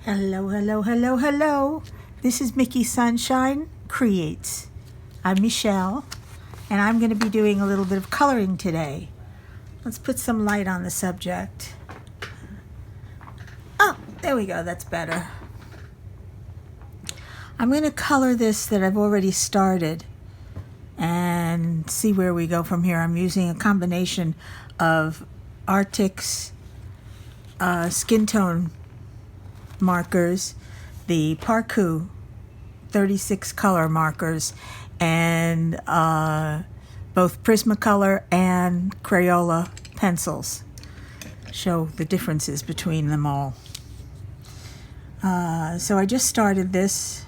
Hello, hello, hello, hello. This is Mickey Sunshine Creates. I'm Michelle, and I'm going to be doing a little bit of coloring today. Let's put some light on the subject. Oh, there we go. That's better. I'm going to color this that I've already started and see where we go from here. I'm using a combination of Arctic's skin tone markers, the Parku 36 color markers, and both Prismacolor and Crayola pencils. Show the differences between them all. So I just started this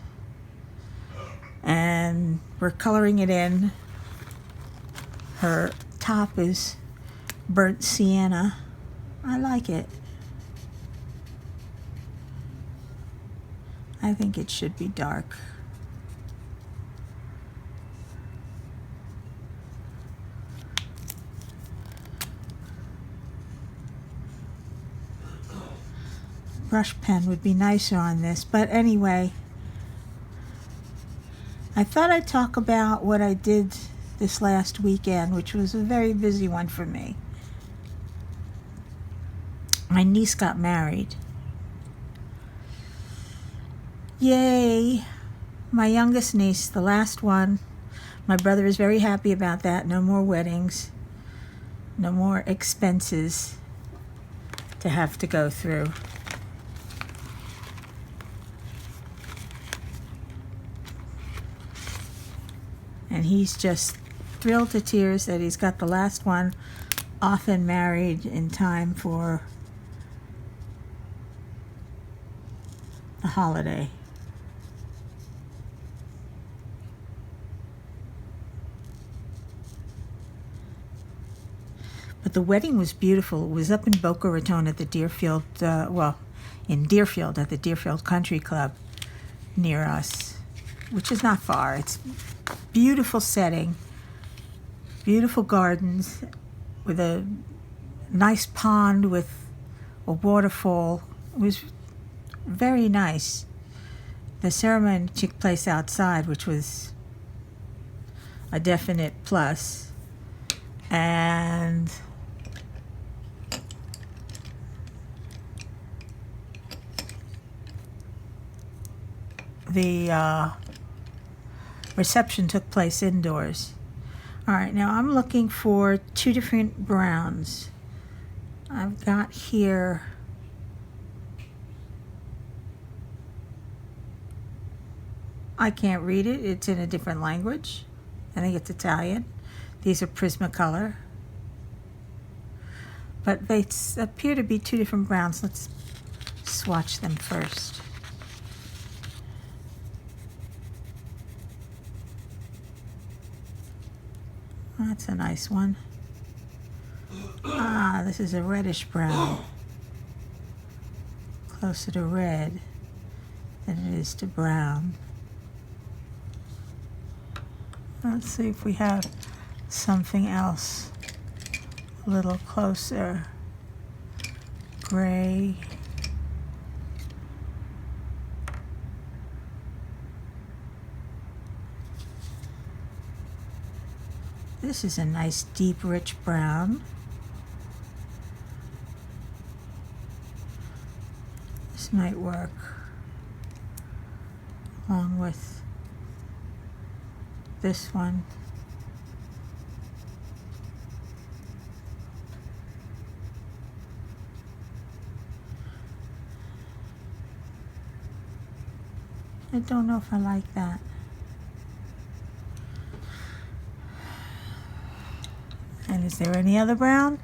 and we're coloring it in. Her top is burnt sienna. I like it. I think it should be dark. Brush pen would be nicer on this, but anyway, I thought I'd talk about what I did this last weekend, which was a very busy one for me. My niece got married. Yay! My youngest niece, the last one. My brother is very happy about that. No more weddings. No more expenses to have to go through. And he's just thrilled to tears that he's got the last one off and married in time for the holiday. But the wedding was beautiful. It was up in Boca Raton at the Deerfield, in Deerfield at the Deerfield Country Club near us, which is not far. It's beautiful setting, beautiful gardens with a nice pond with a waterfall. It was very nice. The ceremony took place outside, which was a definite plus. And the reception took place indoors. All right, now I'm looking for two different browns. I've got here I can't read it. It's in a different language. I think it's Italian. These are Prismacolor. But they appear to be two different browns. Let's swatch them first. That's a nice one. Ah, this is a reddish brown. Closer to red than it is to brown. Let's see if we have something else a little closer. Gray. This is a nice deep rich brown. This might work along with this one. I don't know if I like that. And is there any other brown?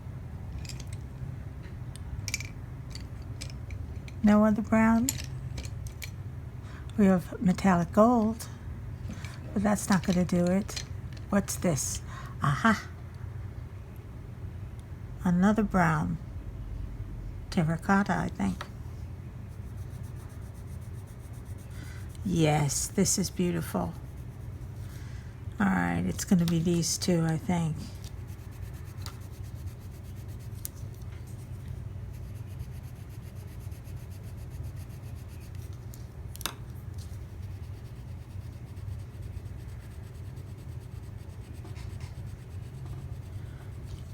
No other brown? We have metallic gold, but that's not going to do it. What's this? Aha! Another brown. Terracotta, I think. Yes, this is beautiful. All right, it's going to be these two, I think.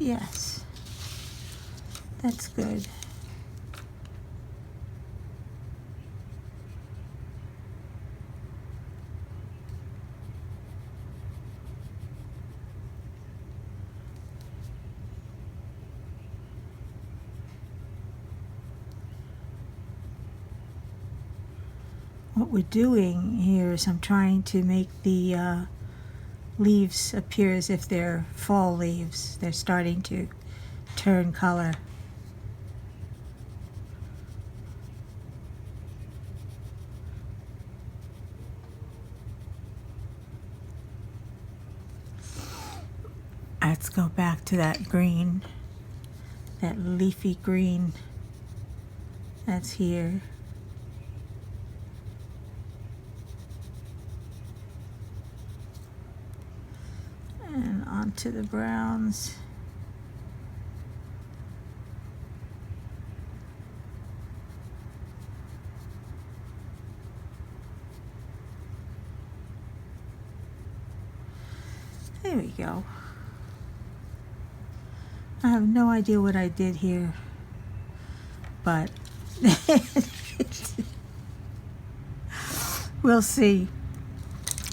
Yes, that's good. What we're doing here is I'm trying to make the leaves appear as if they're fall leaves. They're starting to turn color. Let's go back to that green, that leafy green that's here. And onto the browns. There we go. I have no idea what I did here, but we'll see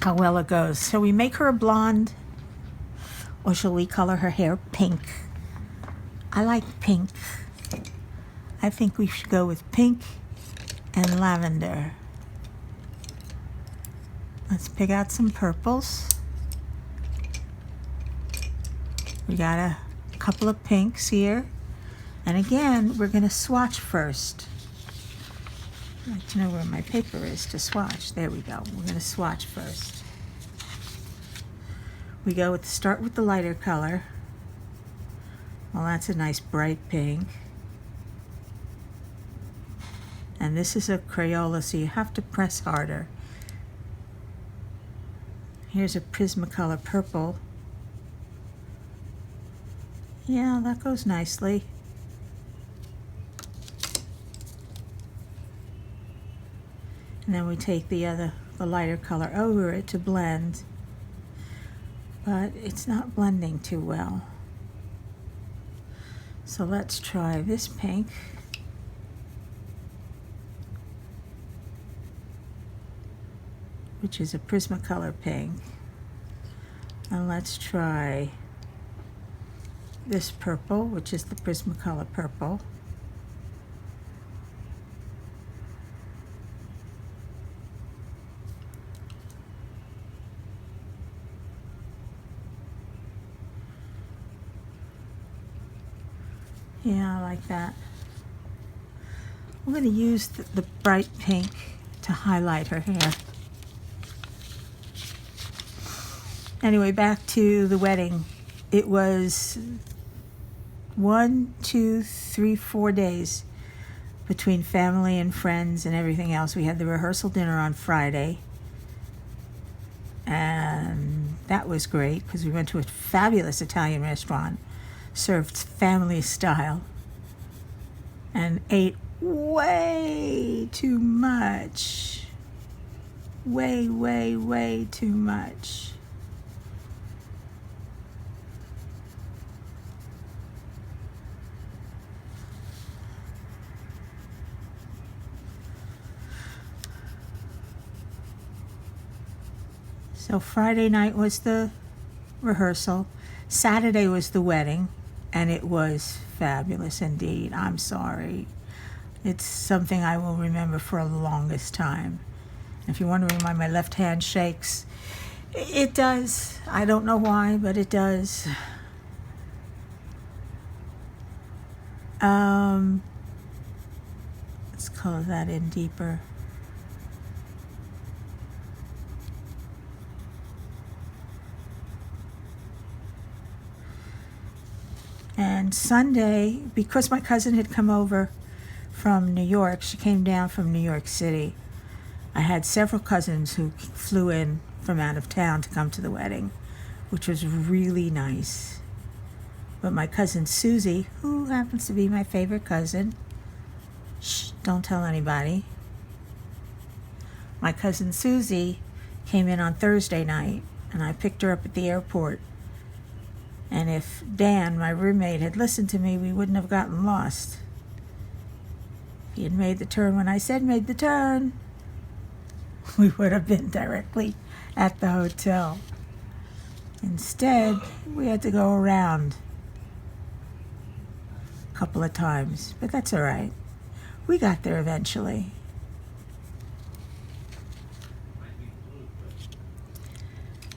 how well it goes. Shall we make her a blonde, or shall we color her hair pink? I like pink. I think we should go with pink and lavender. Let's pick out some purples. We got a couple of pinks here. And again, we're going to swatch first. I'd like to know where my paper is to swatch. There we go. We're going to swatch first. We start with the lighter color. Well, that's a nice bright pink. And this is a Crayola, so you have to press harder. Here's a Prismacolor purple. Yeah, that goes nicely. And then we take the lighter color over it to blend. But it's not blending too well. So let's try this pink. Which is a Prismacolor pink. And let's try this purple, which is the Prismacolor purple. Yeah, I like that. I'm going to use the bright pink to highlight her hair. Anyway, back to the wedding. It was 1, 2, 3, 4 days between family and friends and everything else. We had the rehearsal dinner on Friday, and that was great because we went to a fabulous Italian restaurant, served family style, and ate way too much. Way, way, way too much. So Friday night was the rehearsal. Saturday was the wedding, and it was fabulous indeed. I'm sorry. It's something I will remember for the longest time. If you're wondering why my left hand shakes, it does. I don't know why, but it does. Let's color that in deeper. And Sunday, because my cousin had come over from New York, she came down from New York City. I had several cousins who flew in from out of town to come to the wedding, which was really nice. But my cousin Susie, who happens to be my favorite cousin, shh, don't tell anybody. My cousin Susie came in on Thursday night, and I picked her up at the airport. And if Dan, my roommate, had listened to me, we wouldn't have gotten lost. He had made the turn when I said made the turn. We would have been directly at the hotel. Instead, we had to go around a couple of times, but that's all right. We got there eventually.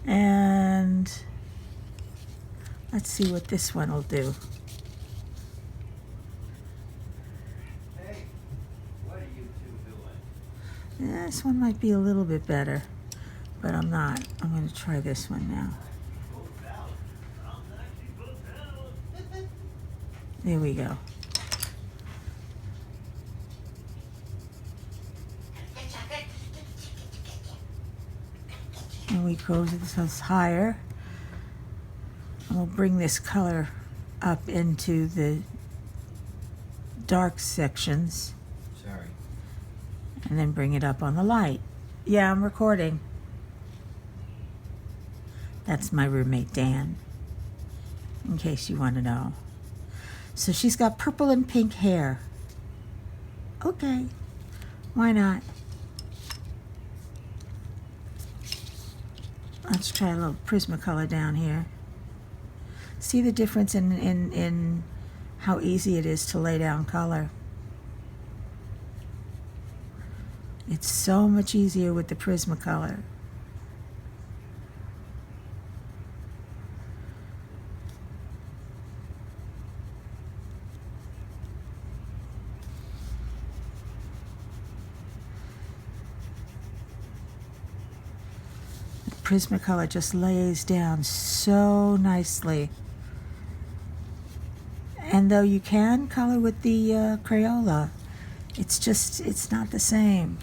And let's see what this one will do. Hey, what are you two doing? Yeah, this one might be a little bit better, but I'm not. I'm going to try this one now. There we go. And we go to this higher. And we'll bring this color up into the dark sections. Sorry. And then bring it up on the light. Yeah, I'm recording. That's my roommate, Dan, in case you want to know. So she's got purple and pink hair. Okay, why not? Let's try a little Prismacolor down here. See the difference in how easy it is to lay down color. It's so much easier with the Prismacolor. Prismacolor just lays down so nicely. And though you can color with the Crayola, it's not the same.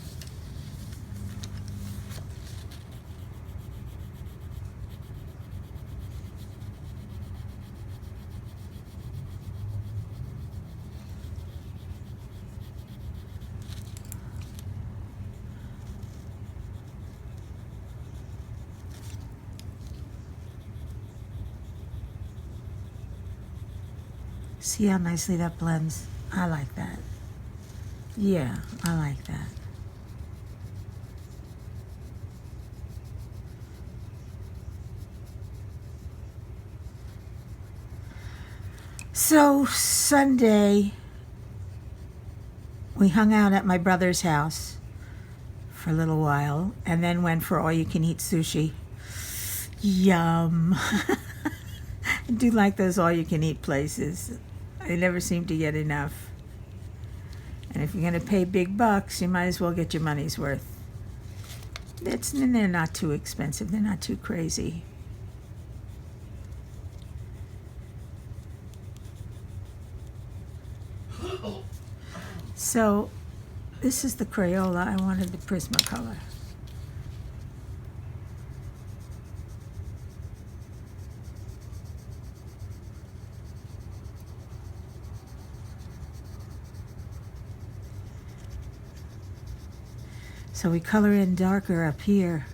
See how nicely that blends? I like that. Yeah, I like that. So Sunday, we hung out at my brother's house for a little while and then went for all-you-can-eat sushi. Yum. I do like those all-you-can-eat places. They never seem to get enough. And if you're going to pay big bucks, you might as well get your money's worth. And they're not too expensive. They're not too crazy. So this is the Crayola. I wanted the Prismacolor. So we color in darker up here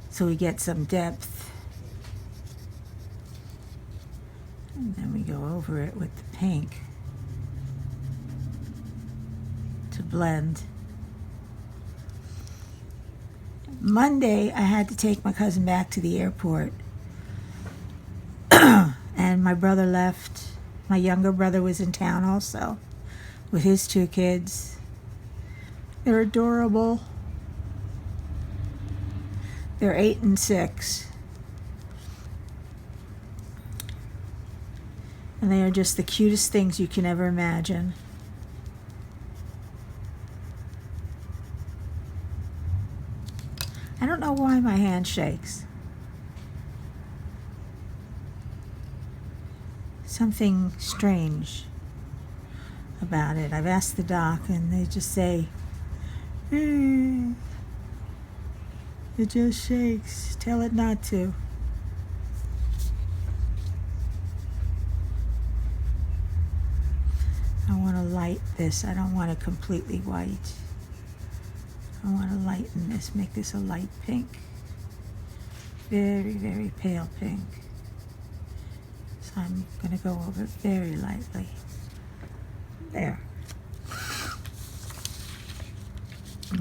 so we get some depth. And then we go over it with the pink to blend. Monday, I had to take my cousin back to the airport. And my brother left. My younger brother was in town also with his two kids. They're adorable. They're 8 and 6. And they are just the cutest things you can ever imagine. I don't know why my hand shakes. Something strange about it. I've asked the doc and they just say, it just shakes. Tell it not to. I want to light this. I don't want it completely white. I want to lighten this, make this a light pink. Very, very pale pink. So I'm going to go over it very lightly. There.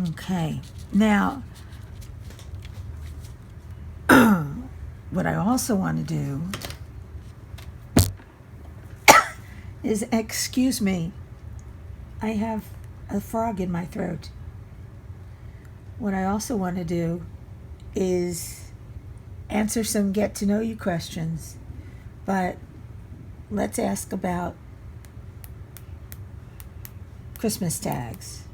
Okay. Now, what I also want to do is, excuse me, I have a frog in my throat. What I also want to do is answer some get to know you questions, but let's ask about Christmas tags.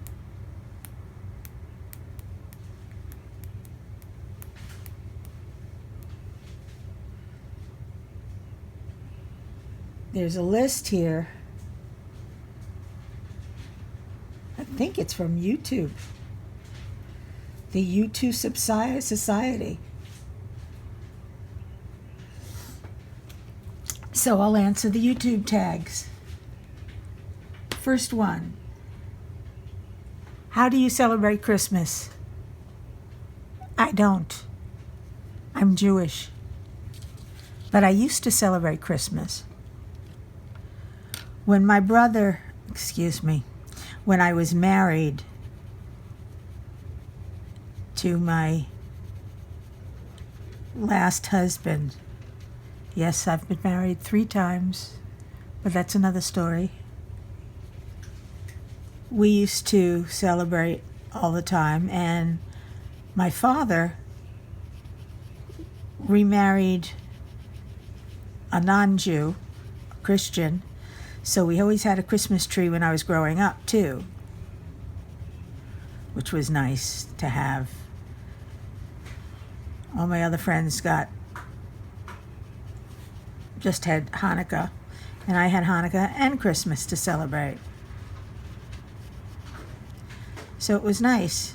There's a list here. I think it's from YouTube. The YouTube Society. So I'll answer the YouTube tags. First one. How do you celebrate Christmas? I don't. I'm Jewish. But I used to celebrate Christmas. When my brother, when I was married to my last husband, yes, I've been married 3 times, but that's another story. We used to celebrate all the time, and my father remarried a non-Jew, a Christian, so we always had a Christmas tree when I was growing up, too, which was nice to have. All my other friends just had Hanukkah, and I had Hanukkah and Christmas to celebrate. So it was nice.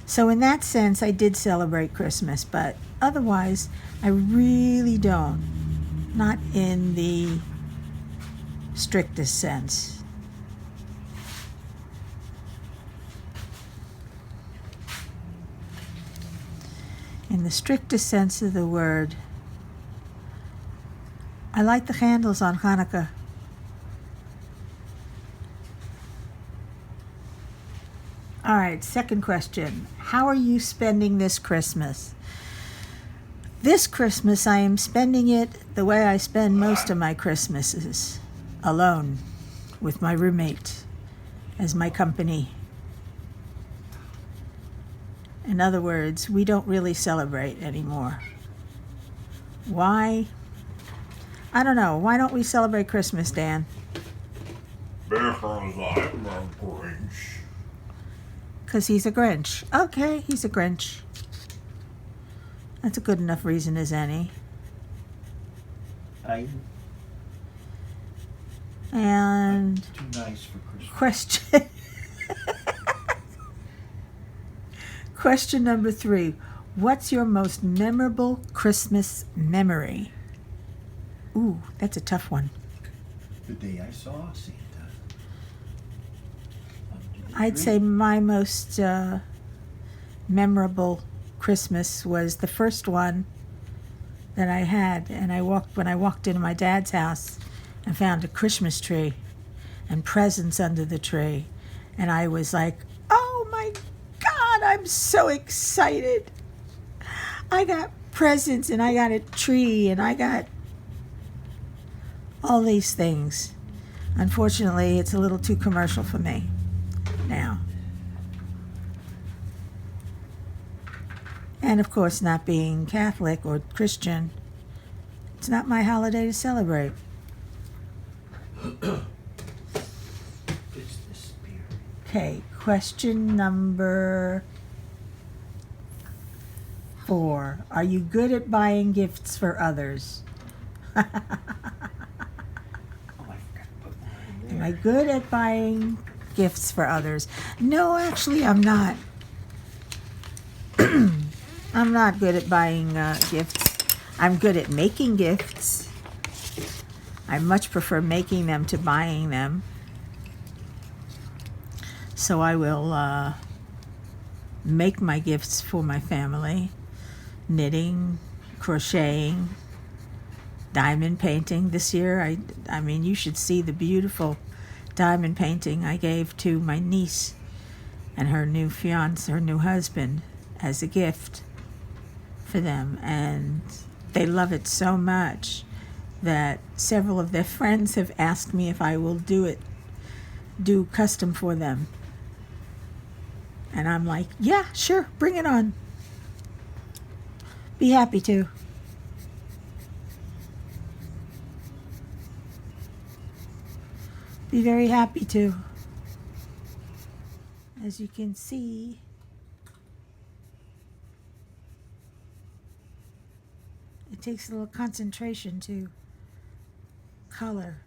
So in that sense, I did celebrate Christmas, but otherwise, I really don't. Not in the strictest sense. In the strictest sense of the word, I light the candles on Hanukkah. All right, second question. How are you spending this Christmas? This Christmas, I am spending it the way I spend most of my Christmases, alone, with my roommate as my company. In other words, we don't really celebrate anymore. Why? I don't know. Why don't we celebrate Christmas, Dan? Because I'm a Grinch. Because he's a Grinch. Okay, he's a Grinch. That's a good enough reason as any. And Too nice for question Christmas. question number 3. What's your most memorable Christmas memory? Ooh, that's a tough one. The day I saw Santa. I'd say my most memorable Christmas was the first one that I had, and when I walked into my dad's house and found a Christmas tree and presents under the tree, and I was like, oh my God, I'm so excited. I got presents, and I got a tree, and I got all these things. Unfortunately, it's a little too commercial for me now. And of course, not being Catholic or Christian, it's not my holiday to celebrate. It's the spirit. Okay, question number 4. Are you good at buying gifts for others? Oh, I forgot to put one in there. Am I good at buying gifts for others? No, actually, I'm not. I'm not good at buying gifts. I'm good at making gifts. I much prefer making them to buying them. So I will make my gifts for my family. Knitting, crocheting, diamond painting. This year, I mean, you should see the beautiful diamond painting I gave to my niece and her new fiance, her new husband, as a gift for them. And they love it so much that several of their friends have asked me if I will do custom for them. And I'm like, yeah, sure, bring it on. Be happy to. Be very happy to. As you can see, it takes a little concentration to color.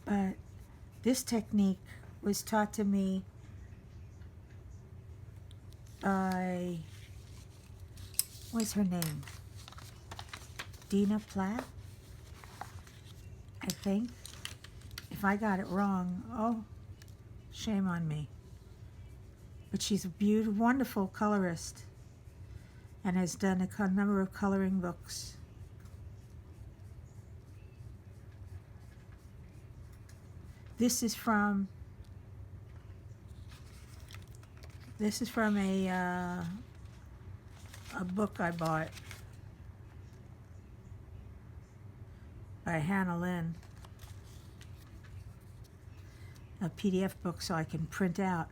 But this technique was taught to me by, what's her name? Dina Platt, I think. If I got it wrong, oh, shame on me. But she's a beautiful, wonderful colorist and has done a number of coloring books. This is from a book I bought by Hannah Lynn, a PDF book so I can print out.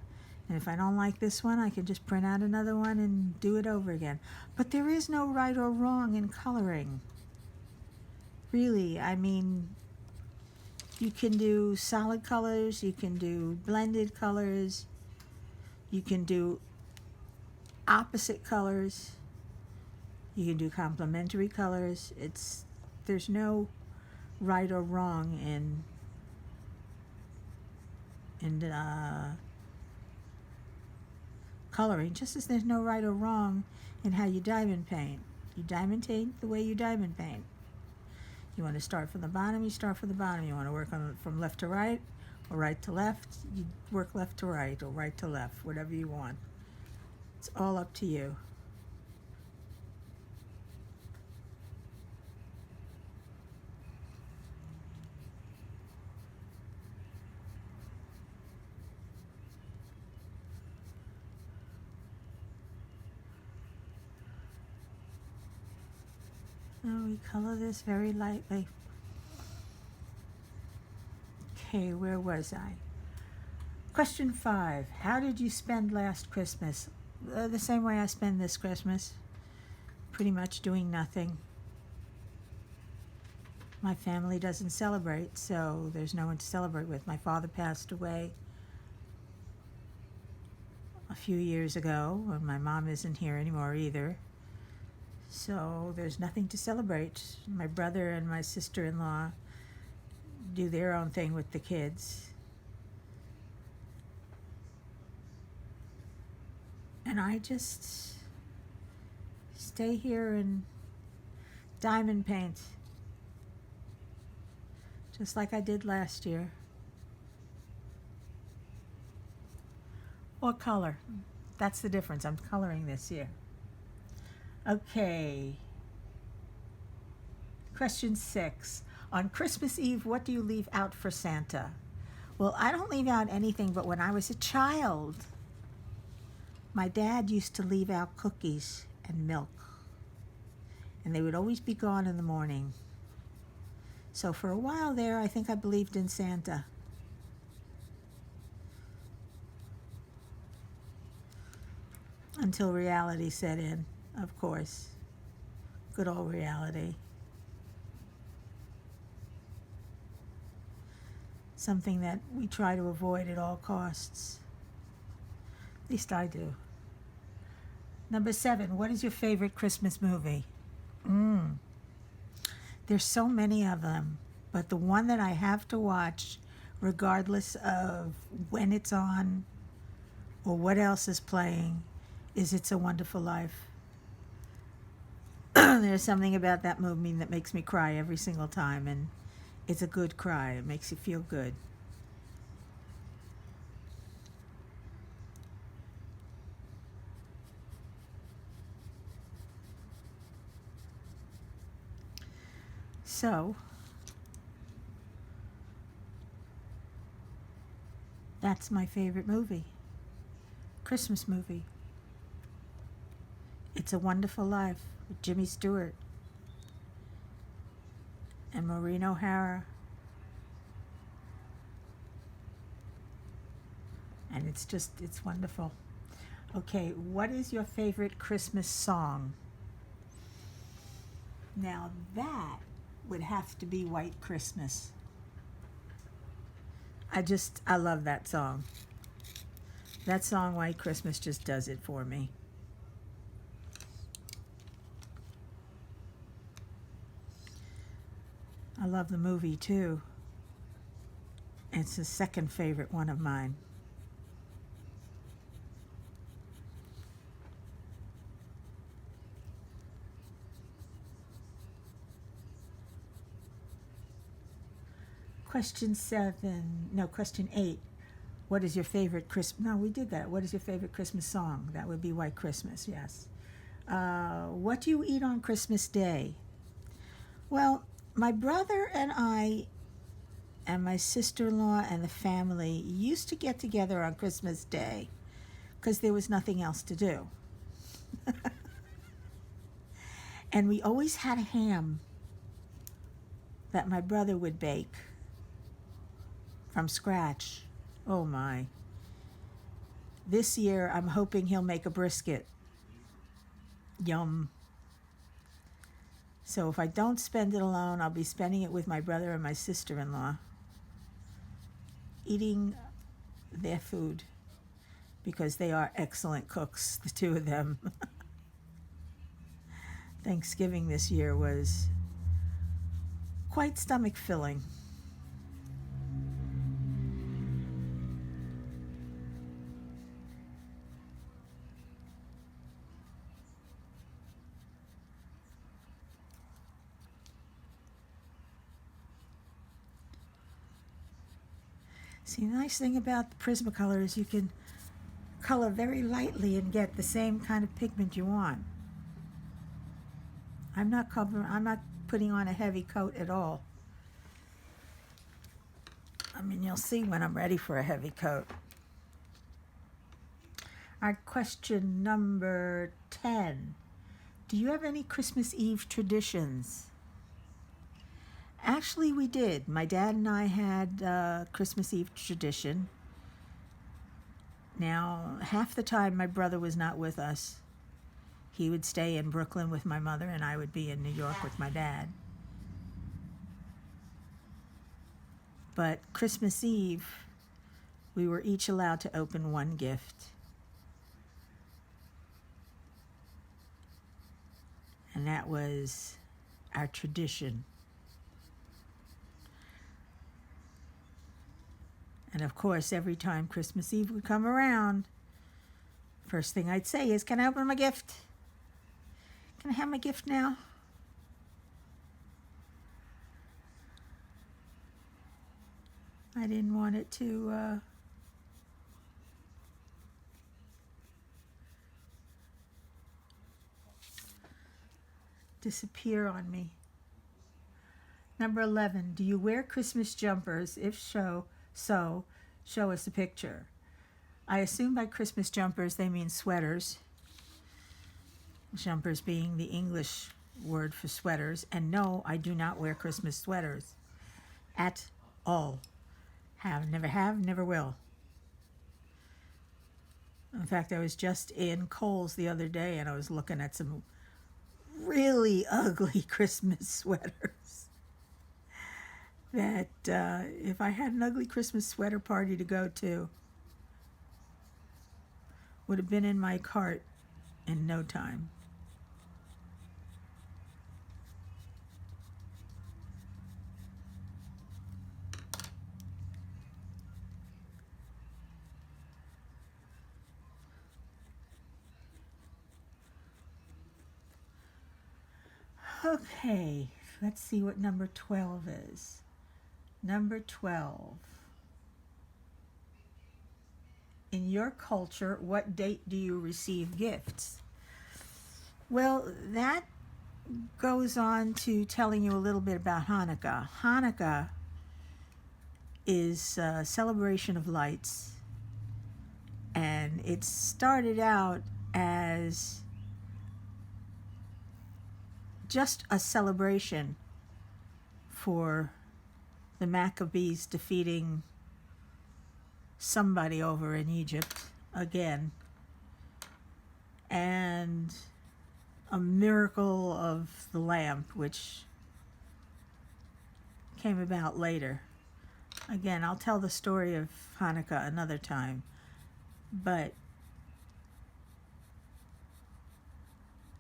And if I don't like this one, I can just print out another one and do it over again. But there is no right or wrong in coloring. Really, I mean, you can do solid colors, you can do blended colors, you can do opposite colors, you can do complementary colors. There's no right or wrong in coloring, just as there's no right or wrong in how you diamond paint. You diamond paint the way you diamond paint. You want to start from the bottom, you start from the bottom. You want to work on from left to right or right to left, you work left to right or right to left, whatever you want. It's all up to you. Now we color this very lightly. Okay, where was I? Question 5. How did you spend last Christmas? The same way I spend this Christmas. Pretty much doing nothing. My family doesn't celebrate, so there's no one to celebrate with. My father passed away a few years ago, and my mom isn't here anymore either. So there's nothing to celebrate. My brother and my sister-in-law do their own thing with the kids. And I just stay here and diamond paint, just like I did last year. Or color. That's the difference. I'm coloring this year. Okay. Question 6. On Christmas Eve, what do you leave out for Santa? Well, I don't leave out anything, but when I was a child, my dad used to leave out cookies and milk. And they would always be gone in the morning. So for a while there, I think I believed in Santa. Until reality set in, of course. Good old reality. Something that we try to avoid at all costs. At least I do. Number 7, what is your favorite Christmas movie? There's so many of them, but the one that I have to watch, regardless of when it's on or what else is playing, is It's a Wonderful Life. There's something about that movie that makes me cry every single time, and it's a good cry. It makes you feel good. So, that's my favorite movie. Christmas movie. It's a Wonderful Life with Jimmy Stewart and Maureen O'Hara. And it's wonderful. Okay, what is your favorite Christmas song? Now that would have to be White Christmas. I love that song. That song, White Christmas, just does it for me. I love the movie too. It's the second favorite one of mine. Question 8. What is your favorite Christmas? No, we did that. What is your favorite Christmas song? That would be White Christmas, yes. What do you eat on Christmas Day? Well, my brother and I and my sister-in-law and the family used to get together on Christmas Day because there was nothing else to do. And we always had a ham that my brother would bake from scratch. Oh my. This year I'm hoping he'll make a brisket. Yum. So if I don't spend it alone, I'll be spending it with my brother and my sister-in-law, eating their food because they are excellent cooks, the two of them. Thanksgiving this year was quite stomach filling. See, the nice thing about the Prismacolor is you can color very lightly and get the same kind of pigment you want. I'm not putting on a heavy coat at all. I mean, you'll see when I'm ready for a heavy coat. Our question number 10. Do you have any Christmas Eve traditions? Actually, we did. My dad and I had a Christmas Eve tradition. Now, half the time my brother was not with us. He would stay in Brooklyn with my mother, and I would be in New York with my dad. But Christmas Eve, we were each allowed to open one gift. And that was our tradition. And of course, every time Christmas Eve would come around, first thing I'd say is, "Can I open my gift? Can I have my gift now?" I didn't want it to disappear on me. Number 11, do you wear Christmas jumpers? If so, show us a picture. I assume by Christmas jumpers they mean sweaters. Jumpers being the English word for sweaters. And no, I do not wear Christmas sweaters at all. Never will. In fact, I was just in Kohl's the other day and I was looking at some really ugly Christmas sweaters that if I had an ugly Christmas sweater party to go to, would have been in my cart in no time. Okay, let's see what number 12 is. Number 12. In your culture, what date do you receive gifts? Well, that goes on to telling you a little bit about Hanukkah. Hanukkah is a celebration of lights, and it started out as just a celebration for the Maccabees defeating somebody over in Egypt again, and a miracle of the lamp, which came about later. Again, I'll tell the story of Hanukkah another time, but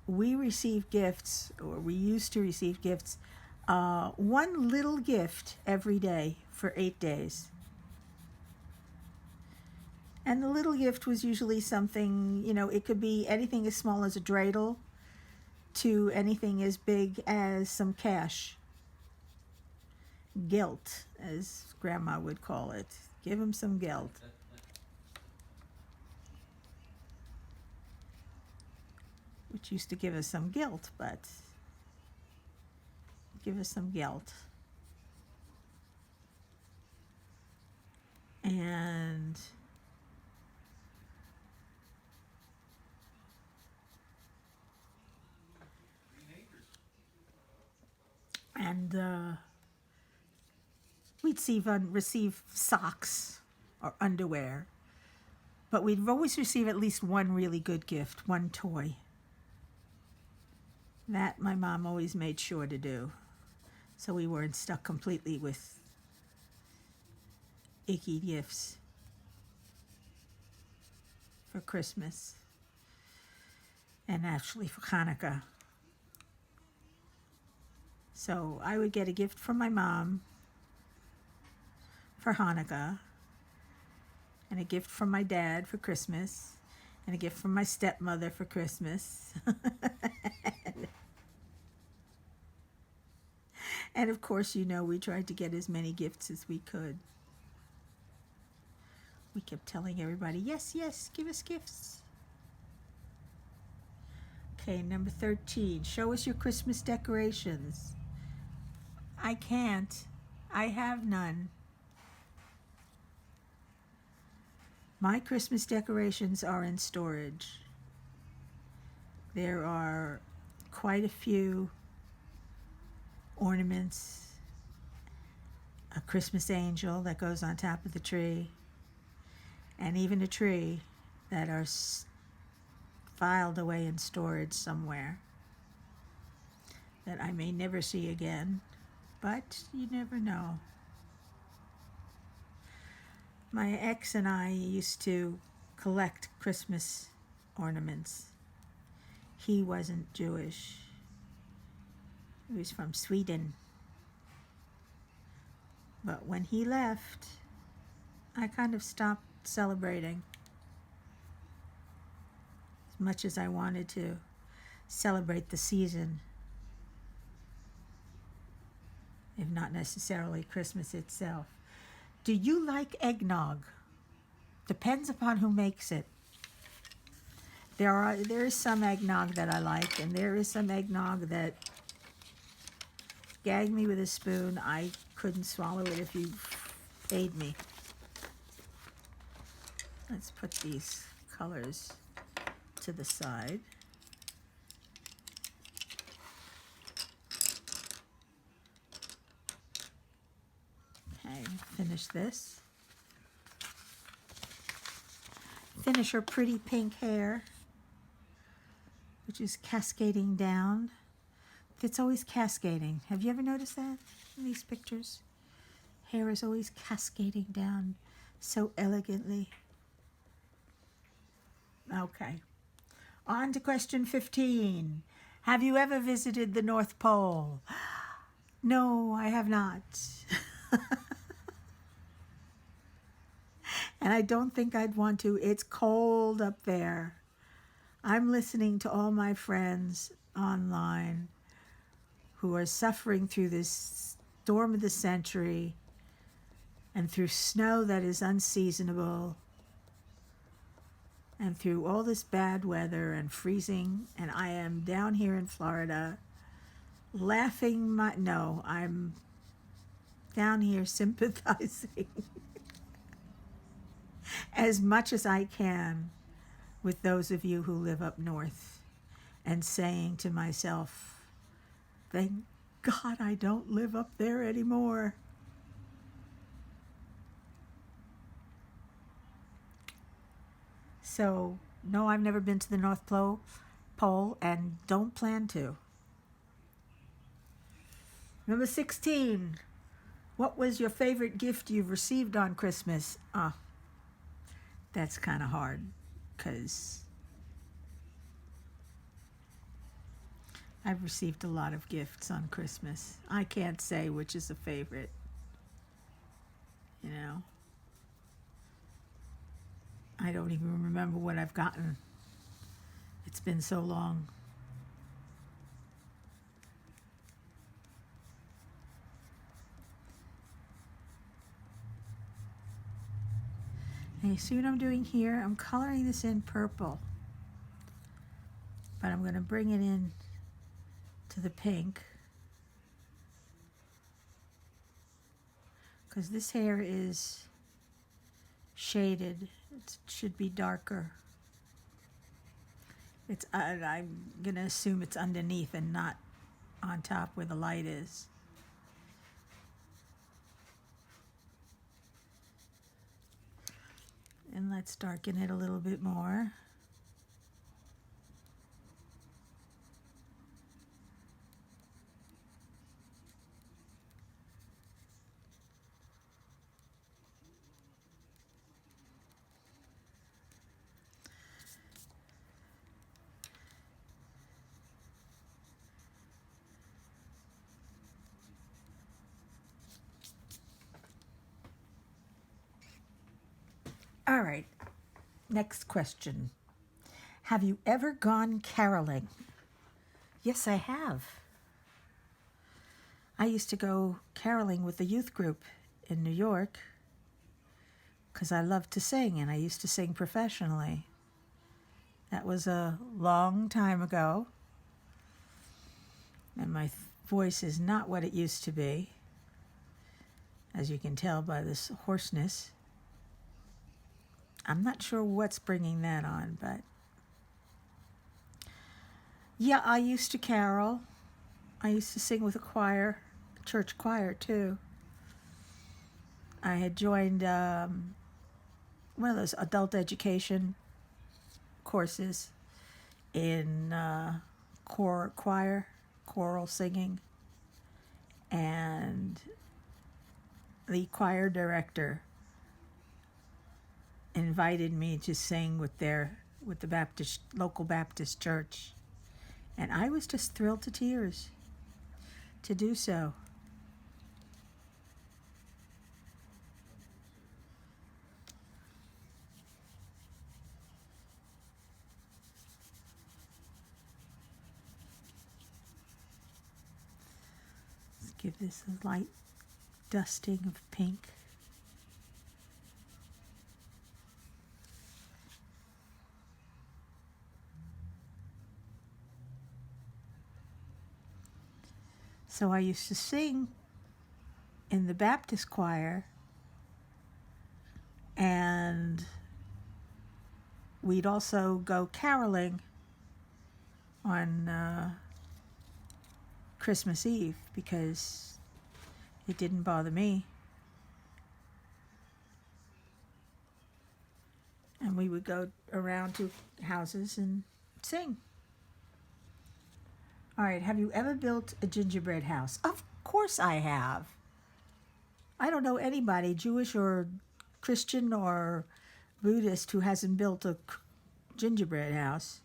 we receive gifts, or we used to receive gifts, one little gift every day for 8 days. And the little gift was usually something, it could be anything as small as a dreidel to anything as big as some cash. Gelt, as Grandma would call it. Give him some gelt. Which used to give us some guilt, but give us some gelt. And we'd receive socks or underwear, but we'd always receive at least one really good gift, one toy. That my mom always made sure to do, so we weren't stuck completely with icky gifts for Christmas and actually for Hanukkah. So I would get a gift from my mom for Hanukkah, and a gift from my dad for Christmas, and a gift from my stepmother for Christmas. And of course, we tried to get as many gifts as we could. We kept telling everybody, yes, yes, give us gifts. Okay, number 13, show us your Christmas decorations. I can't. I have none. My Christmas decorations are in storage. There are quite a few ornaments, a Christmas angel that goes on top of the tree, and even a tree that are filed away in storage somewhere that I may never see again, but you never know. My ex and I used to collect Christmas ornaments. He wasn't Jewish. He was from Sweden. But when he left, I kind of stopped celebrating. As much as I wanted to celebrate the season, if not necessarily Christmas itself. Do you like eggnog? Depends upon who makes it. There is some eggnog that I like, and there is some eggnog that gagged me with a spoon. I couldn't swallow it if you paid me. Let's put these colors to the side. Okay, finish this. Finish her pretty pink hair, which is cascading down. It's always cascading. Have you ever noticed that in these pictures? Hair is always cascading down so elegantly. Okay. On to question 15. Have you ever visited the North Pole? No, I have not. And I don't think I'd want to. It's cold up there. I'm listening to all my friends online who are suffering through this storm of the century and through snow that is unseasonable and through all this bad weather and freezing. And I am down here in Florida laughing my, no, I'm down here sympathizing as much as I can with those of you who live up north and saying to myself, thank God I don't live up there anymore. So, no, I've never been to the North Pole and don't plan to. Number 16. What was your favorite gift you've received on Christmas? That's kind of hard because I've received a lot of gifts on Christmas. I can't say which is a favorite, you know. I don't even remember what I've gotten. It's been so long. And you see what I'm doing here? I'm coloring this in purple. But I'm going to bring it in to the pink. Because this hair is shaded. It should be darker. I'm going to assume it's underneath and not on top where the light is. And let's darken it a little bit more. All right, next question. Have you ever gone caroling? Yes, I have. I used to go caroling with the youth group in New York because I loved to sing, and I used to sing professionally. That was a long time ago, and my voice is not what it used to be, as you can tell by this hoarseness. I'm not sure what's bringing that on, but yeah, I used to carol. I used to sing with a choir, church choir too. I had joined one of those adult education courses in choir, choral singing, and the choir director invited me to sing with the local Baptist church, and I was just thrilled to tears to do so. Let's give this a light dusting of pink. So I used to sing in the Baptist choir, and we'd also go caroling on Christmas Eve because it didn't bother me. And we would go around to houses and sing. All right, have you ever built a gingerbread house? Of course I have. I don't know anybody, Jewish or Christian or Buddhist, who hasn't built a gingerbread house,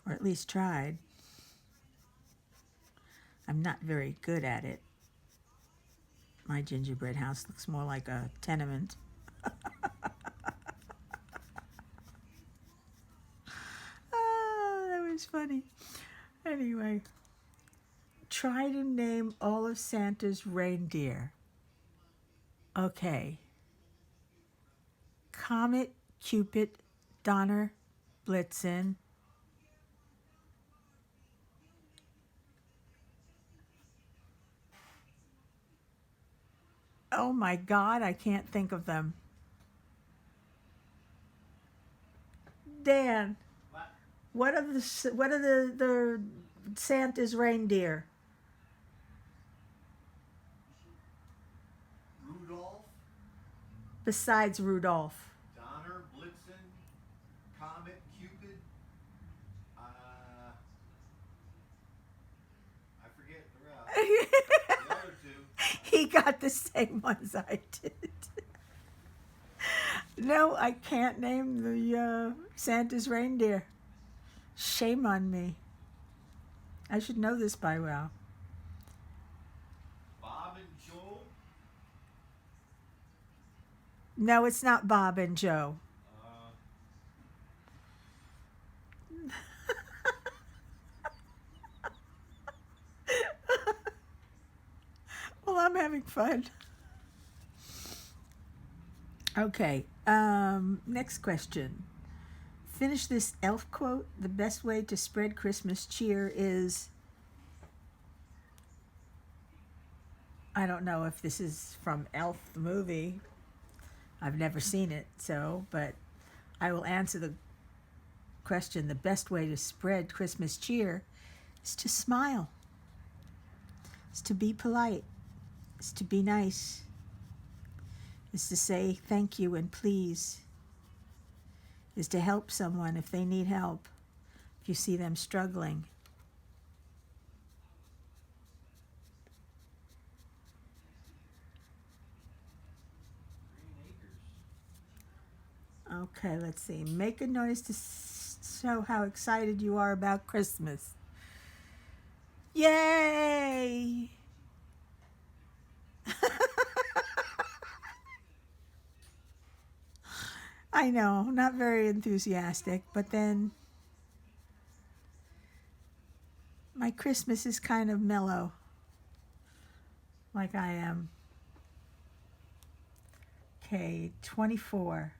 or at least tried. I'm not very good at it. My gingerbread house looks more like a tenement. Oh, that was funny. Anyway, try to name all of Santa's reindeer. Okay. Comet, Cupid, Donner, Blitzen, Oh my God, I can't think of them. Dan, what are the Santa's reindeer? Rudolph, Besides Rudolph. Donner, Blitzen, Comet, Cupid. I forget the rest. The other two. He got the same ones I did. No, I can't name the Santa's reindeer. Shame on me. I should know this by now. Bob and Joe. No, it's not Bob and Joe. Well, I'm having fun. Okay, next question. Finish this elf quote. The best way to spread Christmas cheer is... I don't know if this is from Elf the movie. I've never seen it, but I will answer the question. The best way to spread Christmas cheer is to smile. Is to be polite. Is to be nice. Is to say thank you and please. Is to help someone if they need help, if you see them struggling. Green Acres. Okay, let's see. Make a noise to show how excited you are about Christmas. Yay! I know, not very enthusiastic, but then my Christmas is kind of mellow, like I am. Okay, 24.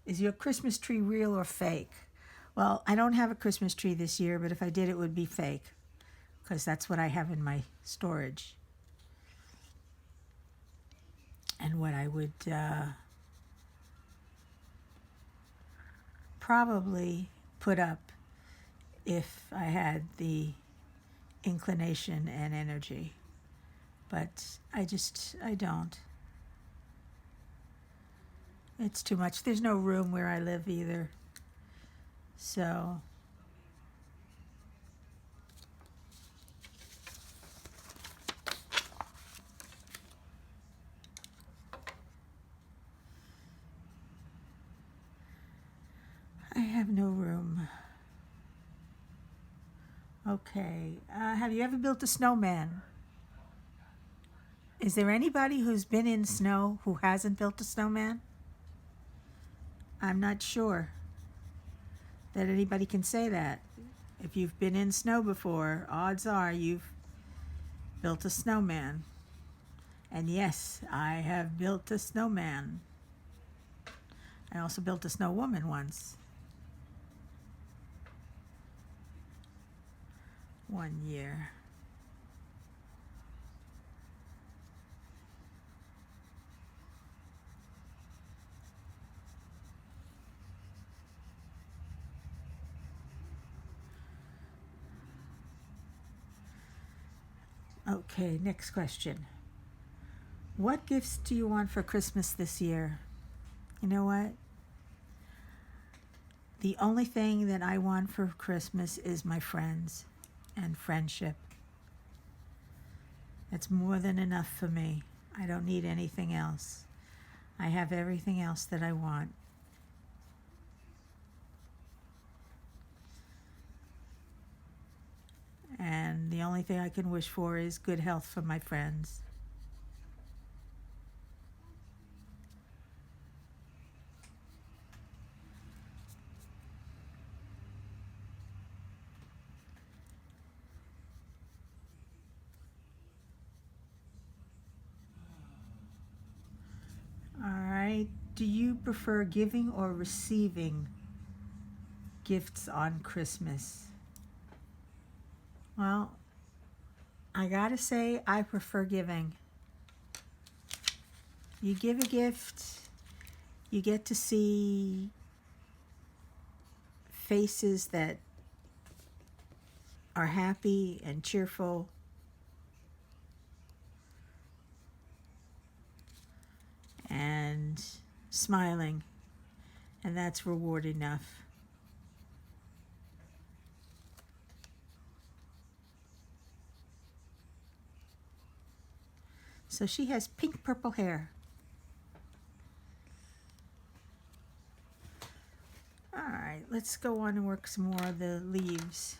Is your Christmas tree real or fake? Well, I don't have a Christmas tree this year, but if I did, it would be fake, because that's what I have in my storage. And what I would probably put up if I had the inclination and energy. But I don't. It's too much. There's no room where I live either. So I have no room. Okay. Have you ever built a snowman? Is there anybody who's been in snow who hasn't built a snowman? I'm not sure that anybody can say that. If you've been in snow before, odds are you've built a snowman. And yes, I have built a snowman. I also built a snow woman once. One year. Okay, next question. What gifts do you want for Christmas this year? You know what? The only thing that I want for Christmas is my friends and friendship. That's more than enough for me. I don't need anything else. I have everything else that I want. And the only thing I can wish for is good health for my friends. All right. Do you prefer giving or receiving gifts on Christmas? Well, I gotta say I prefer giving. you give a gift, you get to see faces that are happy and cheerful. And smiling, and that's reward enough. So she has pink purple hair. All right, let's go on and work some more of the leaves.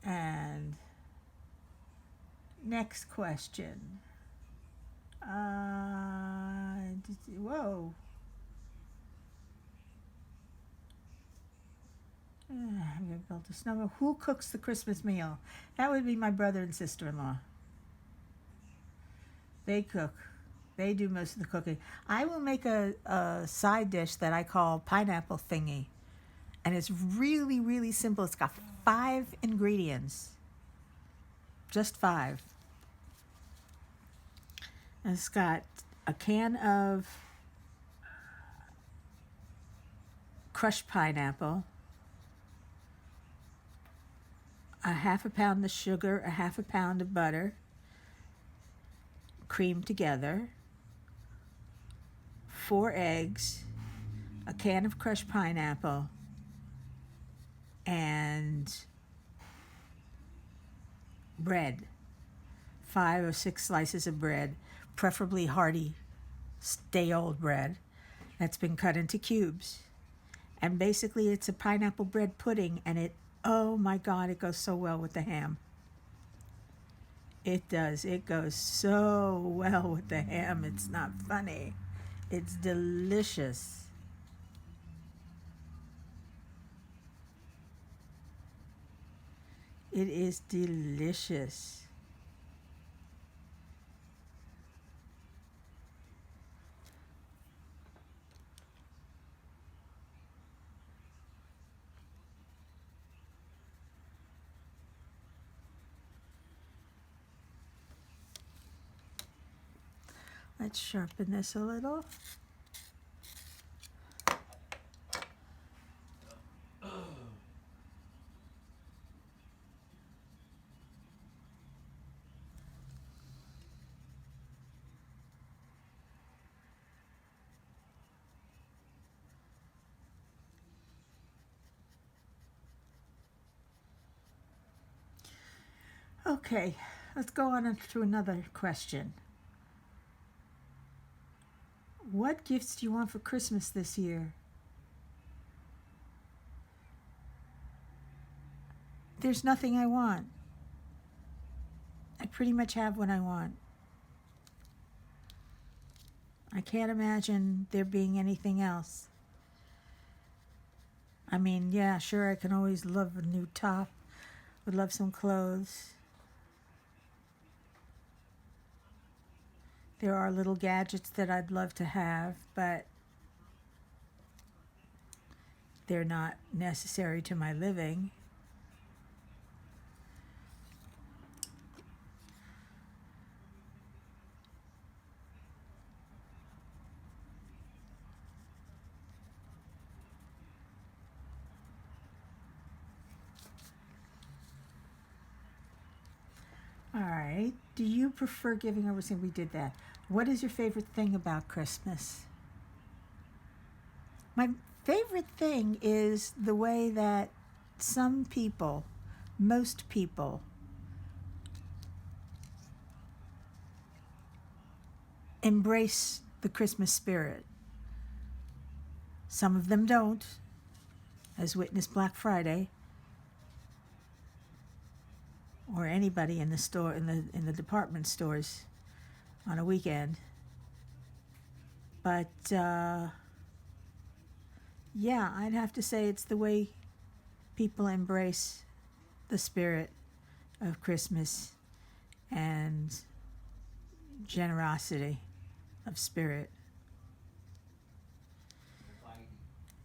And next question. Whoa. I'm going to build a snowman. Who cooks the Christmas meal? That would be my brother and sister-in-law. They cook. They do most of the cooking. I will make a side dish that I call pineapple thingy. And it's really, really simple. It's got 5 ingredients. Just 5. And it's got a can of crushed pineapple, a half a pound of sugar, a half a pound of butter, creamed together, 4 eggs, a can of crushed pineapple, and bread, 5 or 6 slices of bread, preferably hearty, stay-old bread that's been cut into cubes. And basically it's a pineapple bread pudding, and it, oh my God, it goes so well with the ham. It does. It goes so well with the ham. It's not funny. It's delicious. It is delicious. Let's sharpen this a little. Okay, let's go on to another question. What gifts do you want for Christmas this year? There's nothing I want. I pretty much have what I want. I can't imagine there being anything else. I mean, yeah, sure, I can always love a new top. Would love some clothes. There are little gadgets that I'd love to have, but they're not necessary to my living. All right. Do you prefer giving or receiving? We did that. What is your favorite thing about Christmas? My favorite thing is the way that some people, most people, embrace the Christmas spirit. Some of them don't, as witness Black Friday, or anybody in the store, in the department stores on a weekend. But yeah, I'd have to say it's the way people embrace the spirit of Christmas and generosity of spirit.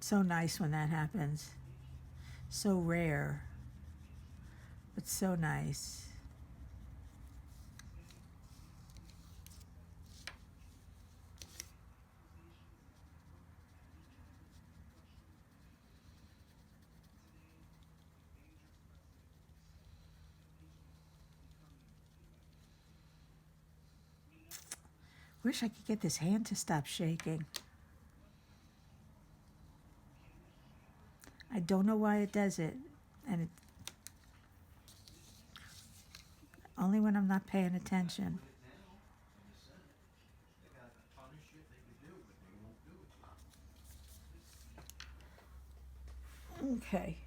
So nice when that happens. So rare, but so nice. Wish I could get this hand to stop shaking. I don't know why it does it, and it only when I'm not paying attention. They got a ton of shit they could do, but they won't do it. Okay.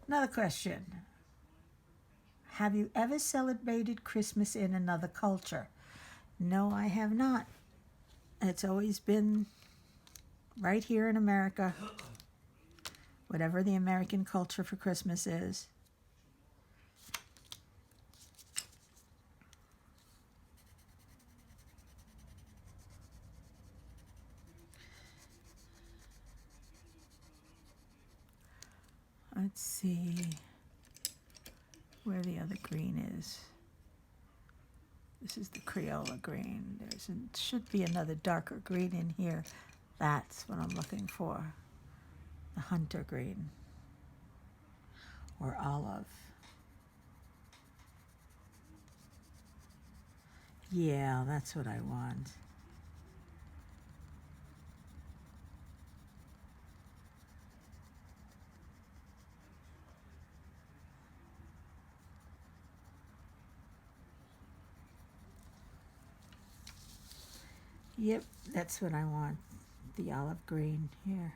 Another question. Have you ever celebrated Christmas in another culture? No, I have not. It's always been right here in America, whatever the American culture for Christmas is. Let's see where the other green is. This is the Crayola green. Should be another darker green in here. That's what I'm looking for. The hunter green or olive. Yeah, that's what I want. Yep, that's what I want. The olive green here.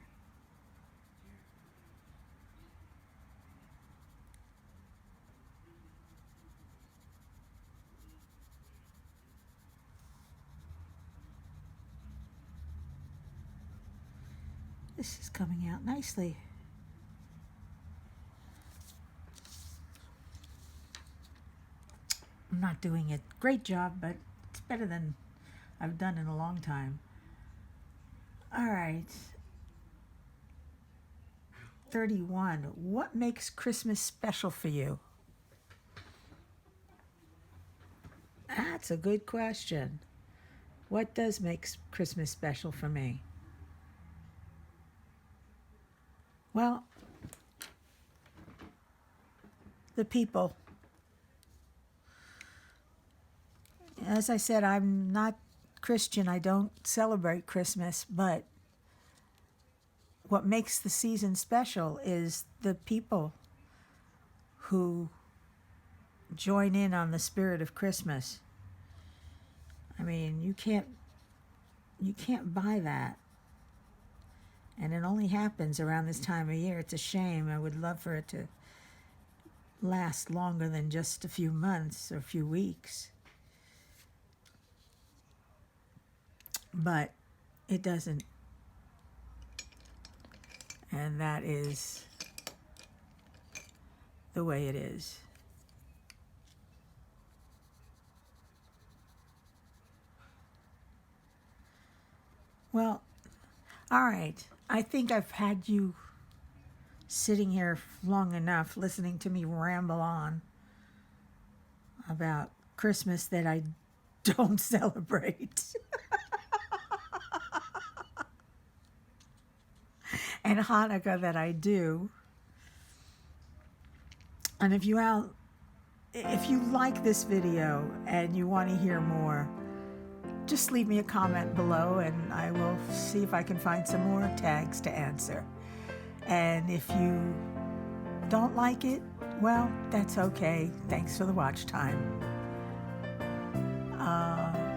This is coming out nicely. I'm not doing a great job, but it's better than I've done in a long time. All right. 31. What makes Christmas special for you? That's a good question. What does make Christmas special for me? Well, the people. As I said, I'm not Christian. I don't celebrate Christmas, but what makes the season special is the people who join in on the spirit of Christmas. I mean, you can't buy that. And it only happens around this time of year. It's a shame. I would love for it to last longer than just a few months or a few weeks. But it doesn't. And that is the way it is. Well, all right. I think I've had you sitting here long enough listening to me ramble on about Christmas that I don't celebrate. And Hanukkah that I do. And if you like this video and you want to hear more, just leave me a comment below and I will see if I can find some more tags to answer. And if you don't like it, well, that's okay. Thanks for the watch time.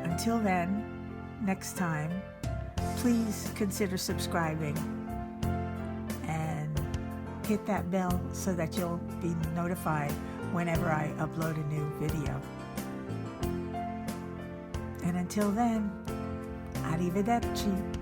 Until then, next time, please consider subscribing and hit that bell so that you'll be notified whenever I upload a new video. And until then, arrivederci.